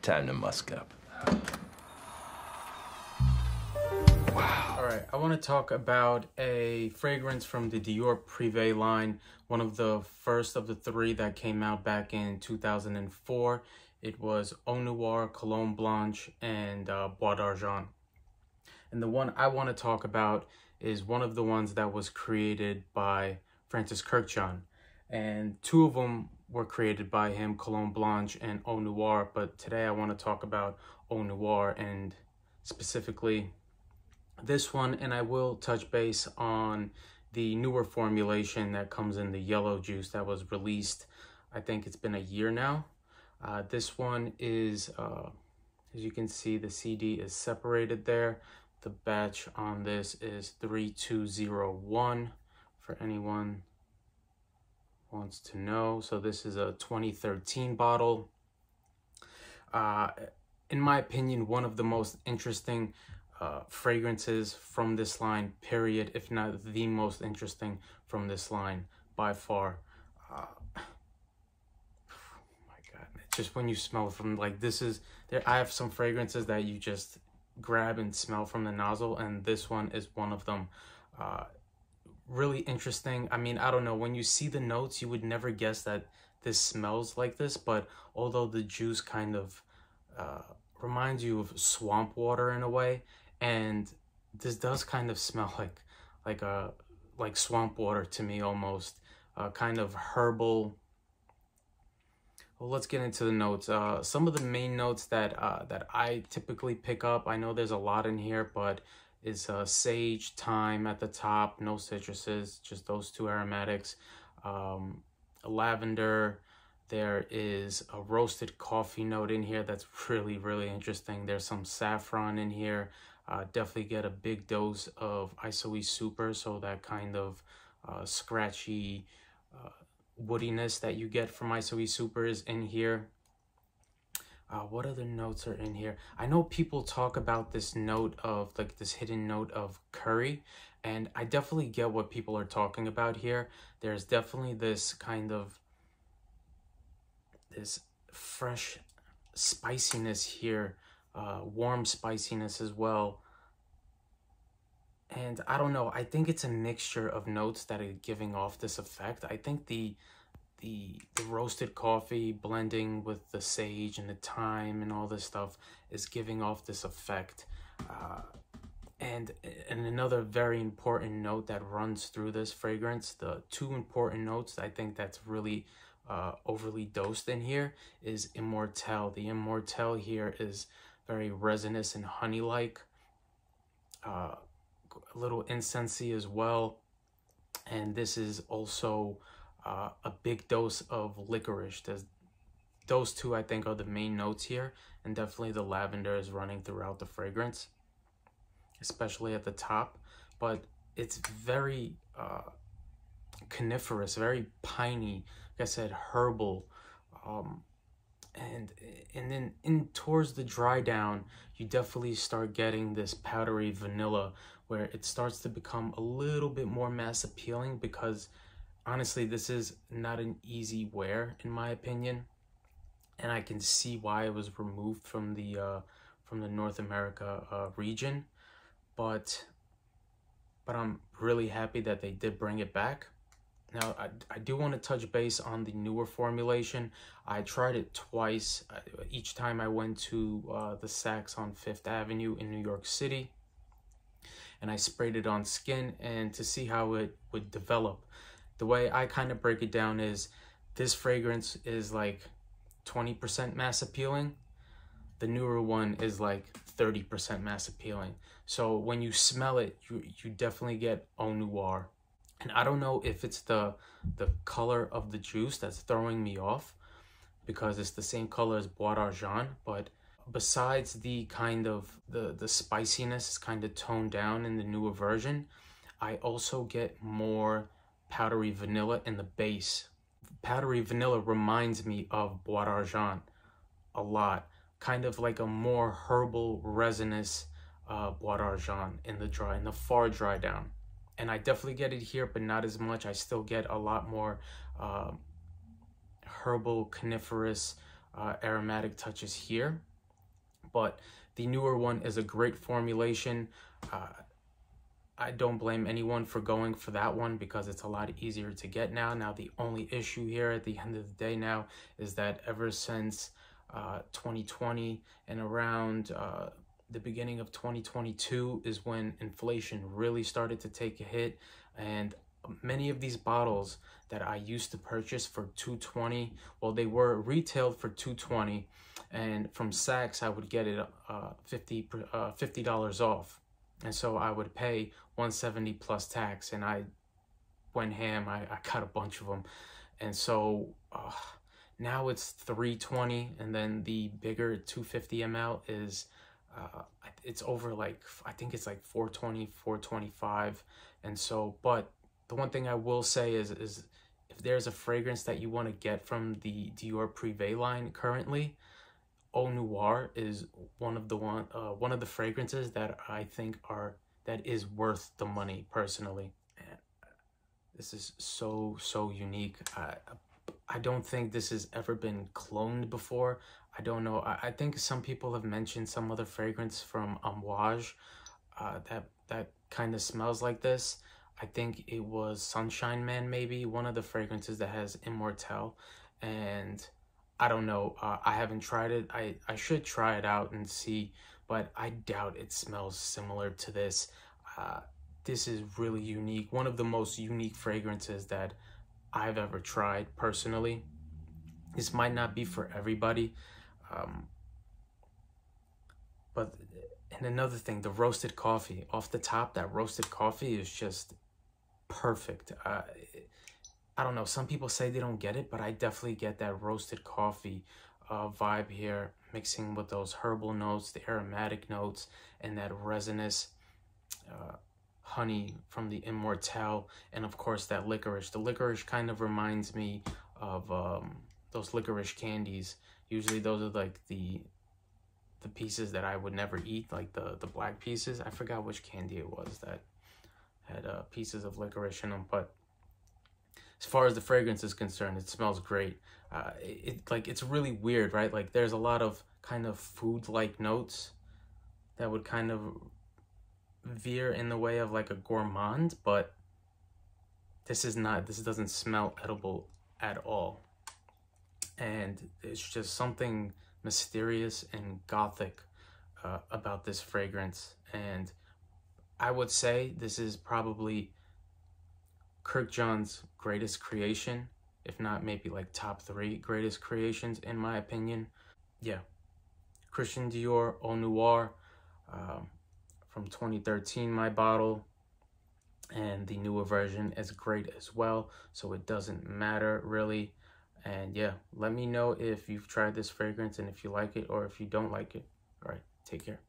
Time to musk up. All right, I want to talk about a fragrance from the Dior Privee line, one of the first of the three that came out back in 2004. It was Eau Noire, Cologne Blanche, and Bois d'Argent. And the one I want to talk about is one of the ones that was created by Francis Kurkdjian. And two of them were created by him, Cologne Blanche and Eau Noire. But today I want to talk about Eau Noire and specifically this one, and I will touch base on the newer formulation that comes in the yellow juice that was released. I think it's been a year now. This one is, as you can see, the CD is separated there. The batch on this is 3201 for anyone who wants to know. So this is a 2013 bottle. In my opinion, one of the most interesting fragrances from this line, period, if not the most interesting from this line by far. Oh my God, just when you smell it from, like, this is there, I have some fragrances that you just grab and smell from the nozzle, and this one is one of them. Really interesting. I mean, I don't know, when you see the notes, you would never guess that this smells like this, but although the juice kind of reminds you of swamp water in a way, and this does kind of smell like swamp water to me almost, kind of herbal. Well, let's get into the notes. Some of the main notes that I typically pick up, I know there's a lot in here, but it's sage, thyme at the top, no citruses, just those two aromatics. Lavender. There is a roasted coffee note in here that's really, really interesting. There's some saffron in here. Definitely get a big dose of Isoe Super, so that kind of scratchy woodiness that you get from Isoe Super is in here. What other notes are in here? I know people talk about this note of, like, this hidden note of curry, and I definitely get what people are talking about here. There's definitely this kind of this fresh spiciness here, warm spiciness as well. And I don't know, I think it's a mixture of notes that are giving off this effect. I think the roasted coffee blending with the sage and the thyme and all this stuff is giving off this effect. And another very important note that runs through this fragrance, the two important notes I think that's really overly dosed in here, is Immortelle. The Immortelle here is very resinous and honey-like, a little incensey as well, and this is also a big dose of licorice. Those two I think are the main notes here, and definitely the lavender is running throughout the fragrance, especially at the top, but it's very coniferous, very piney, like I said, herbal, and then in towards the dry down, you definitely start getting this powdery vanilla, where it starts to become a little bit more mass appealing, because honestly, this is not an easy wear in my opinion, and I can see why it was removed from the North America region, but I'm really happy that they did bring it back. Now, I do want to touch base on the newer formulation. I tried it twice. Each time I went to the Saks on 5th Avenue in New York City, and I sprayed it on skin and to see how it would develop. The way I kind of break it down is this fragrance is like 20% mass appealing. The newer one is like 30% mass appealing. So when you smell it, you definitely get Eau Noire. And I don't know if it's the color of the juice that's throwing me off, because it's the same color as Bois d'Argent, but besides the kind of the spiciness is kind of toned down in the newer version, I also get more powdery vanilla in the base. Powdery vanilla reminds me of Bois d'Argent a lot, kind of like a more herbal, resinous Bois d'Argent in the far dry down. And I definitely get it here, but not as much. I still get a lot more herbal, coniferous, aromatic touches here. But the newer one is a great formulation. I don't blame anyone for going for that one because it's a lot easier to get now. Now, the only issue here at the end of the day now is that ever since 2020 and around the beginning of 2022 is when inflation really started to take a hit, and many of these bottles that I used to purchase for $2.20, well, they were retailed for $2.20, and from Saks I would get it $50 off. And so I would pay $170 plus tax, and I went ham. I got a bunch of them. And so now it's $3.20, and then the bigger 250 ml is it's over, like, I think it's like $4.20, $4.25. And so, but the one thing I will say is if there's a fragrance that you want to get from the Dior Privee line currently, Eau Noire is one of the fragrances that I think that is worth the money personally. And this is so unique. I don't think this has ever been cloned before. I don't know. I think some people have mentioned some other fragrance from Anooj that kind of smells like this. I think it was Sunshine Man, maybe one of the fragrances that has Immortelle, and I don't know. I haven't tried it. I should try it out and see, but I doubt it smells similar to this. This is really unique. One of the most unique fragrances that I've ever tried personally. This might not be for everybody. But, and another thing, the roasted coffee. Off the top, that roasted coffee is just perfect. I don't know, some people say they don't get it, but I definitely get that roasted coffee vibe here, mixing with those herbal notes, the aromatic notes, and that resinous honey from the Immortelle, and of course that licorice. The licorice kind of reminds me of those licorice candies. Usually those are like the pieces that I would never eat, like the black pieces. I forgot which candy it was that had pieces of licorice in them, but as far as the fragrance is concerned, it smells great. It's really weird, right? Like, there's a lot of kind of food-like notes that would kind of veer in the way of like a gourmand, but this doesn't smell edible at all. And it's just something mysterious and gothic about this fragrance. And I would say this is probably Kirkjohn's greatest creation, if not maybe like top 3 greatest creations in my opinion. Yeah, Christian Dior Eau Noire from 2013, my bottle, and the newer version is great as well, so it doesn't matter really. And yeah, let me know if you've tried this fragrance and if you like it or if you don't like it. All right, take care.